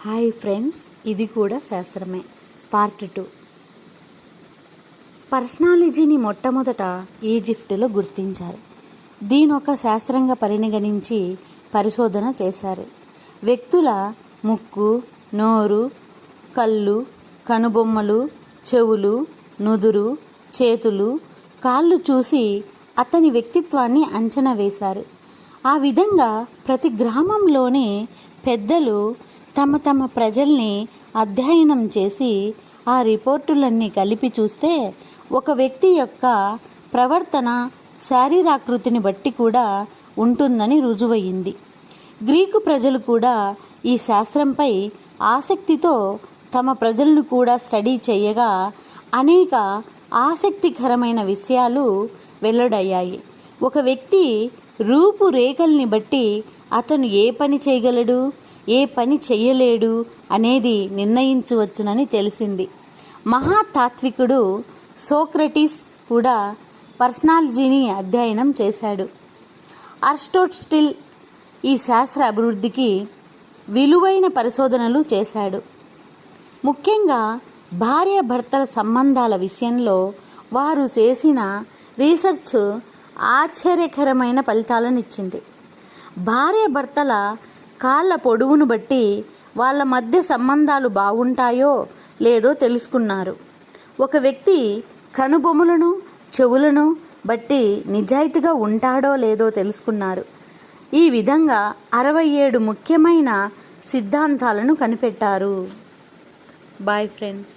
Hi friends, ఇది కూడా శాస్త్రమే. పార్ట్ 2. పర్సనాలజీని మొట్టమొదట ఈజిప్టులో గుర్తించారు. దీనొక శాస్త్రంగా పరిగణించి పరిశోధన చేశారు. వ్యక్తుల ముక్కు, నోరు, కళ్ళు, కనుబొమ్మలు, చెవులు, నుదురు, చేతులు, కాళ్ళు చూసి అతని వ్యక్తిత్వాన్ని అంచనా వేశారు. ఆ విధంగా ప్రతి గ్రామంలోని పెద్దలు తమ ప్రజల్ని అధ్యయనం చేసి ఆ రిపోర్టులన్నీ కలిపి చూస్తే ఒక వ్యక్తి యొక్క ప్రవర్తన శారీరాకృతిని బట్టి కూడా ఉంటుందని రుజువయింది. గ్రీకు ప్రజలు కూడా ఈ శాస్త్రంపై ఆసక్తితో తమ ప్రజలను కూడా స్టడీ చేయగా అనేక ఆసక్తికరమైన విషయాలు వెల్లడయ్యాయి. ఒక వ్యక్తి రూపురేఖల్ని బట్టి అతను ఏ పని చేయగలడు, ఏ పని చెయ్యలేడు అనేది నిర్ణయించవచ్చునని తెలిసింది. మహాతాత్వికుడు సోక్రటీస్ కూడా పర్సనాలజీని అధ్యయనం చేశాడు. అరిస్టాటిల్ ఈ శాస్త్ర అభివృద్ధికి విలువైన పరిశోధనలు చేశాడు. ముఖ్యంగా భార్యాభర్తల సంబంధాల విషయంలో వారు చేసిన రీసెర్చ్ ఆశ్చర్యకరమైన ఫలితాలను ఇచ్చింది. భార్యాభర్తల కాళ్ళ పొడవును బట్టి వాళ్ళ మధ్య సంబంధాలు బాగుంటాయో లేదో తెలుసుకున్నారు. ఒక వ్యక్తి కనుబొమ్మలను, చెవులను బట్టి నిజాయితీగా ఉంటాడో లేదో తెలుసుకున్నారు. ఈ విధంగా 67 ముఖ్యమైన సిద్ధాంతాలను కనిపెట్టారు. Bye friends.